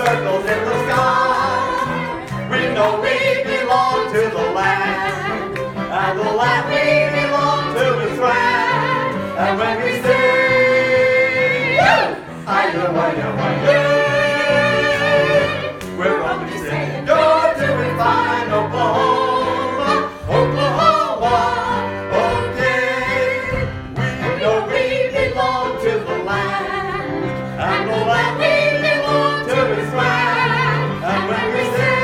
circles in the sky. We know we belong to the land, and the land we belong to is grand. And when we sing, hi-yo, we're only saying, you're doing fine, Oklahoma, Oklahoma, okay. We know we belong to the land, and the land we belong to is grand. And when we say,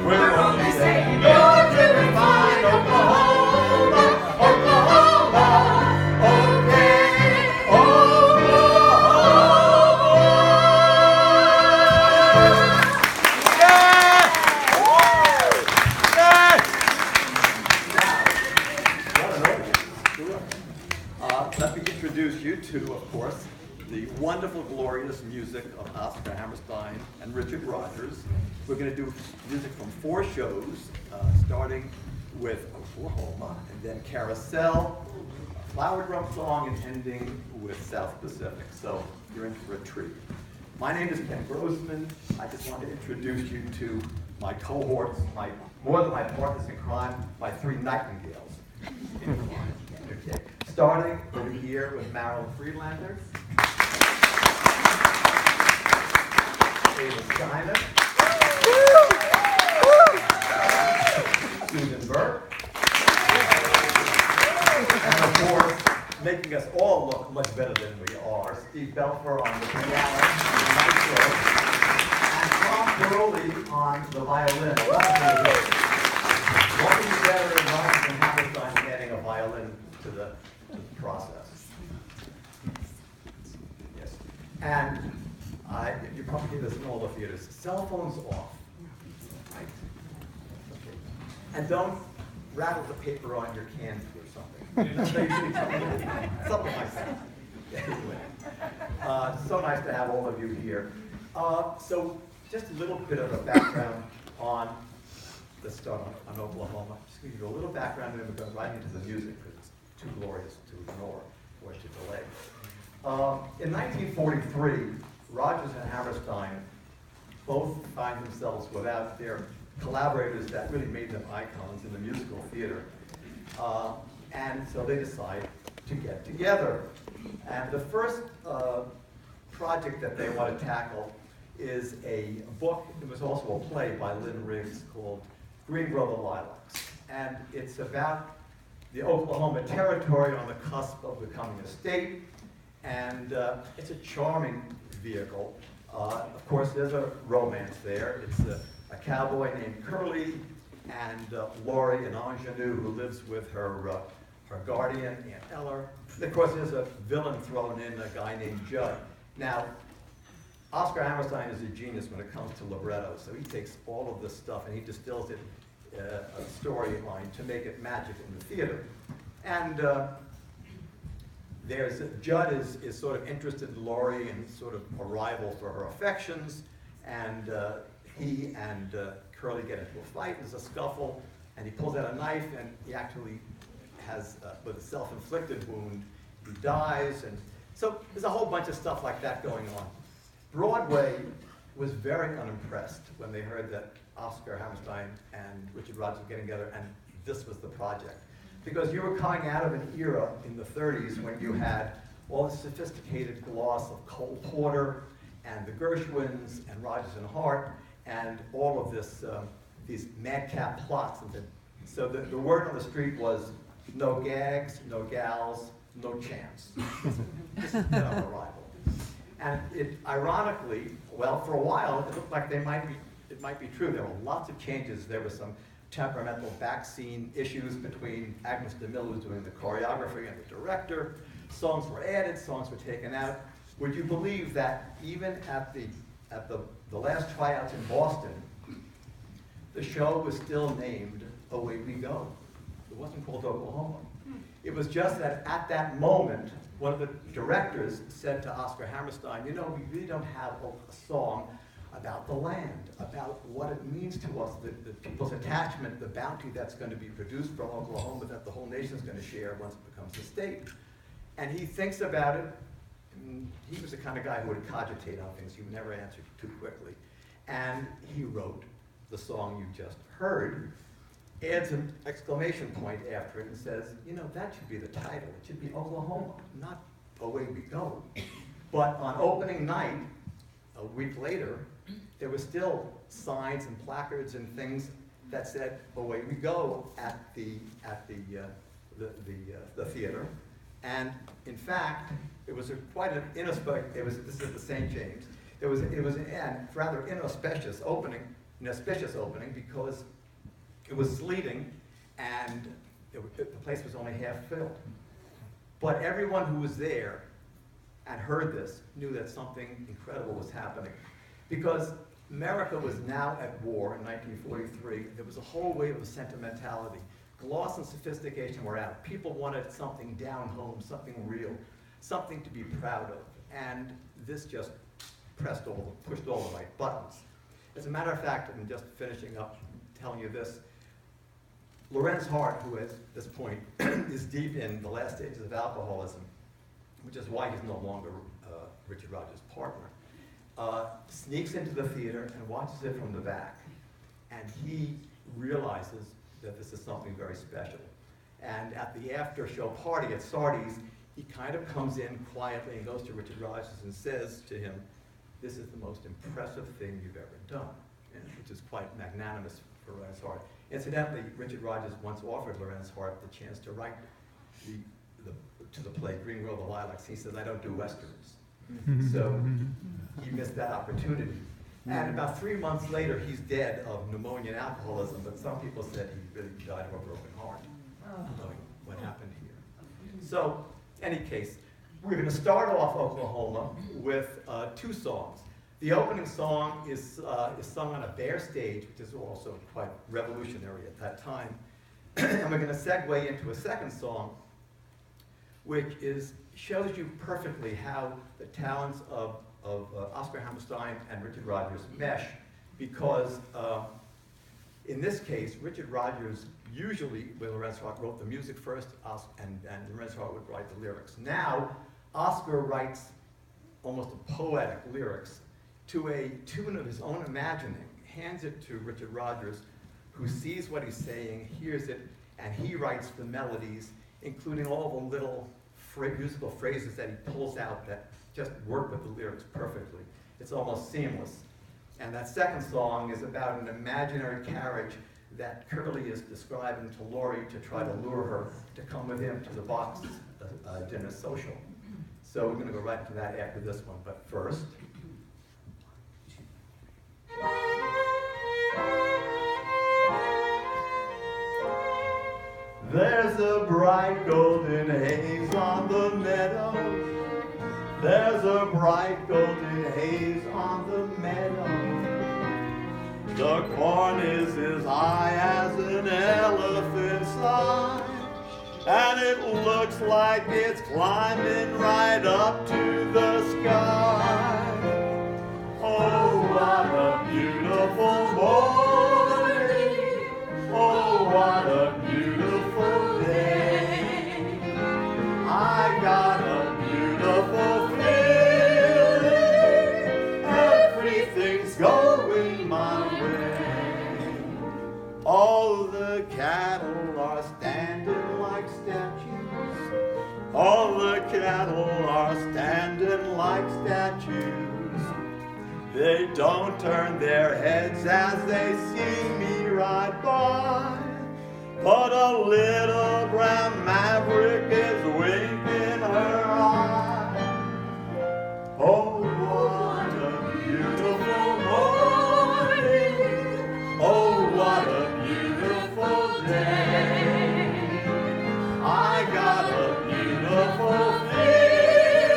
we're only saying, you're doing fine, Oklahoma, Oklahoma, okay, Oklahoma. Let me introduce you to, of course, the wonderful, glorious music of Oscar Hammerstein and Richard Rodgers. We're going to do music from 4 shows, starting with Oklahoma, and then Carousel, a Flower Drum Song, and ending with South Pacific. So you're in for a treat. My name is Grossman. I just want to introduce you to my cohorts, more than my partners in crime, my 3 nightingales in crime. Okay. Starting over here with Marilyn Friedlander, Steiner, Berk, and of course, making us all look much better than we are, Belfer on the piano, and Tom on the violin. What would be better than Rodgers and Hammerstein adding a violin to the process? Yes. And you probably hear this in all the theaters. Cell phones off. Right? Okay. And don't rattle the paper on your candy or something. Something like that. Anyway, so nice to have all of you here. So just a little bit of a background on, let's start on Oklahoma. Just give you a little background and then we're going right into the music because it's too glorious to ignore or to delay. In 1943, Rodgers and Hammerstein both find themselves without their collaborators that really made them icons in the musical theater. And so they decide to get together. And the first project that they want to tackle is a book. It was also a play by Lynn Riggs called Green Grow the Lilacs. And it's about the Oklahoma Territory on the cusp of becoming a state. And it's a charming vehicle. Of course, there's a romance there. It's a cowboy named Curly and Laurie, an ingenue who lives with her guardian, Aunt Eller. And of course, there's a villain thrown in, a guy named Judd. Now, Oscar Hammerstein is a genius when it comes to libretto, so he takes all of this stuff and he distills it a storyline to make it magic in the theater. And Judd is sort of interested in Laurie and sort of a rival for her affections, and he and Curly get into a fight. There's a scuffle, and he pulls out a knife, and he actually has, with a self-inflicted wound, he dies, and so there's a whole bunch of stuff like that going on. Broadway was very unimpressed when they heard that Oscar Hammerstein and Richard Rodgers were getting together, and this was the project. Because you were coming out of an era in the 30s when you had all the sophisticated gloss of Cole Porter and the Gershwins and Rodgers and Hart and all of this, these madcap plots. So the word on the street was no gags, no gals, no chance. This is no arrival. And it ironically, well, for a while, it looked like it might be true. There were lots of changes. There were some temperamental backscene issues between Agnes DeMille, who was doing the choreography, and the director. Songs were added, songs were taken out. Would you believe that even at the last tryouts in Boston, the show was still named Away We Go? It wasn't called Oklahoma. It was just that at that moment, one of the directors said to Oscar Hammerstein, you know, we really don't have a song about the land, about what it means to us, the people's attachment, the bounty that's going to be produced from Oklahoma that the whole nation's going to share once it becomes a state. And he thinks about it. He was the kind of guy who would cogitate on things. He would never answer too quickly. And he wrote the song you just heard, adds an exclamation point after it and says, you know, that should be the title. It should be Oklahoma, not Away We Go. But on opening night, a week later, there were still signs and placards and things that said Away We Go at the theater. And in fact, it was quite an inauspicious, this is at the St. James, it was a rather inauspicious opening because it was sleeting and the place was only half filled. But everyone who was there and heard this knew that something incredible was happening, because America was now at war in 1943. There was a whole wave of sentimentality. Gloss and sophistication were out. People wanted something down home, something real, something to be proud of. And this just pushed all the right buttons. As a matter of fact, I'm just finishing up telling you this, Lorenz Hart, who at this point is deep in the last stages of alcoholism, which is why he's no longer Richard Rodgers' partner, sneaks into the theater and watches it from the back. And he realizes that this is something very special. And at the after-show party at Sardi's, he kind of comes in quietly and goes to Richard Rodgers and says to him, this is the most impressive thing you've ever done, which is quite magnanimous for Lorenz Hart. Incidentally, Richard Rodgers once offered Lorenz Hart the chance to write to the play Green World of Lilacs. He says, I don't do Westerns. So he missed that opportunity. And about 3 months later, he's dead of pneumonia and alcoholism, but some people said he really died of a broken heart, knowing what happened here. So, in any case, we're going to start off Oklahoma with 2 songs. The opening song is sung on a bare stage, which is also quite revolutionary at that time. And we're going to segue into a second song, which shows you perfectly how the talents of Oscar Hammerstein and Richard Rodgers mesh, because in this case, Richard Rodgers usually, when Lorenz Hart wrote the music first, and Lorenz Hart would write the lyrics. Now, Oscar writes almost poetic lyrics to a tune of his own imagining, hands it to Richard Rodgers, who sees what he's saying, hears it, and he writes the melodies, including all the little musical phrases that he pulls out that just work with the lyrics perfectly. It's almost seamless. And that second song is about an imaginary carriage that Curly is describing to Laurie to try to lure her to come with him to the box dinner social. So we're going to go right into that after this one, but first. There's a bright golden haze on the meadow. There's a bright golden haze on the meadow. The corn is as high as an elephant's eye, and it looks like it's climbing right up to the sky. Oh, what a beautiful morning. Oh, what a beautiful day. I got a beautiful feeling. Everything's going my way. All the cattle are standing like statues. All the cattle are standing like statues. They don't turn their heads as they see me ride by, but a little brown maverick is winking her eye. Oh, what a beautiful morning. Oh, what a beautiful day. I got a beautiful feeling.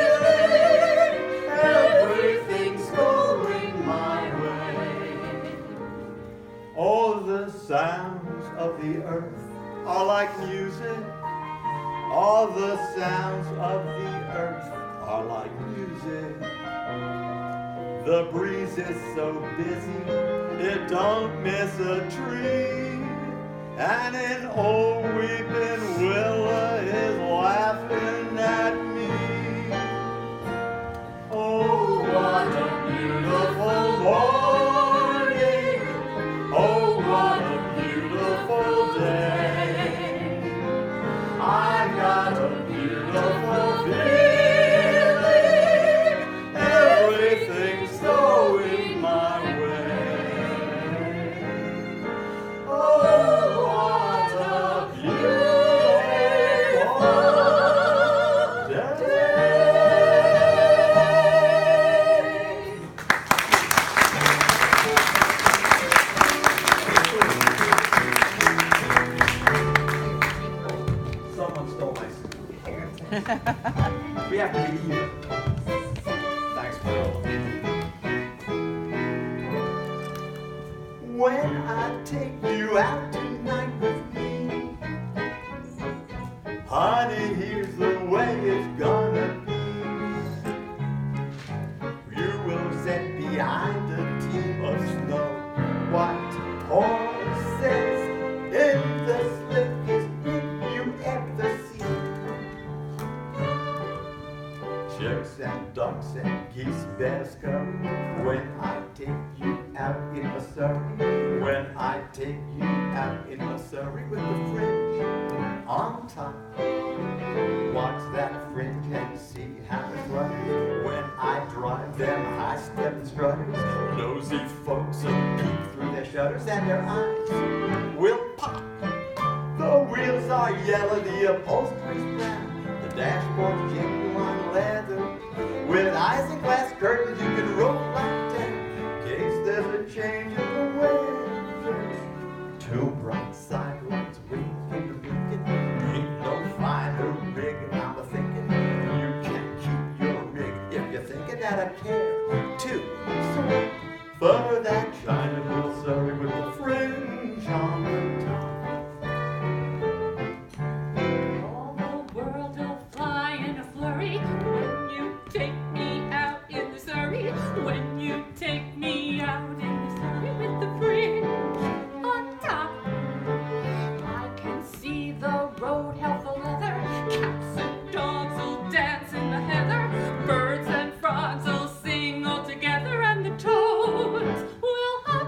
Everything's going my way. All the sounds of the earth are like music. All the sounds of the earth are like music. The breeze is so busy, it don't miss a tree. And an old weeping willow is laughing at me. We have to be even. Thanks, Marilyn. When I take you out tonight with me, honey, here's the way it's gonna be. You will sit behind a team of snow-white horses in the slickest beat you ever see. Chicks and ducks and geese better scurry when I take you out in the Surrey. When I take you out in the Surrey with the Fringe on top. Watch that fringe and see how it flutters when I drive them high-stepping strutters. Nosy folks will peek through their shutters and their eyes will pop. The wheels are yellow, the upholstery's brown, the dashboard's genuine leather. With isinglass curtains you can roll right down in case there's a change in the weather. Two bright sidelights winking and blinking. Ain't no finer rig, I'm a-thinking. You can keep your rig if you're thinking that I care too. So for that shining little Surrey with the fringe on the top. All the world will fly in a flurry when you take me out in the Surrey. When you take me out in the Surrey with the fringe on top. I can see the road help the leather. Cats and dogs will dance in the heather. Birds and frogs will sing all together, and the toads will hop.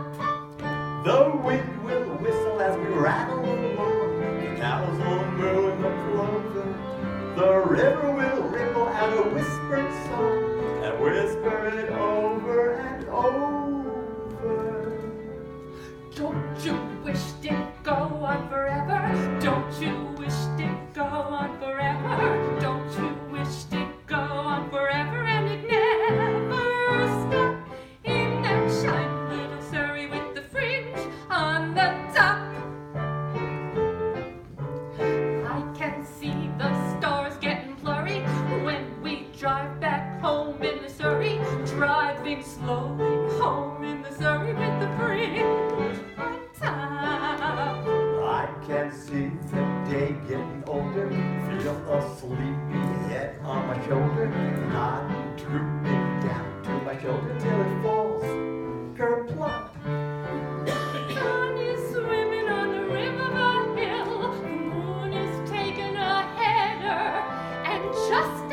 The wind will whistle as we rattle along. The cows will moo in the clover. The river will ripple out a whispered song and whisper it over and over. Don't you wish it go on forever? Don't you wish it go on forever? Don't you wish it go on forever and it never stop? In that shiny little Surrey with the fringe on the top. I can see the stars getting blurry when we drive back home in the Surrey. Driving slowly home in the Surrey with the fringe on top. I can see the day getting older. Feel a sleepy head on my shoulder. Not drooping down to my shoulder till it falls kerplop. The sun is swimming on the rim of a hill. The moon is taking a header. And just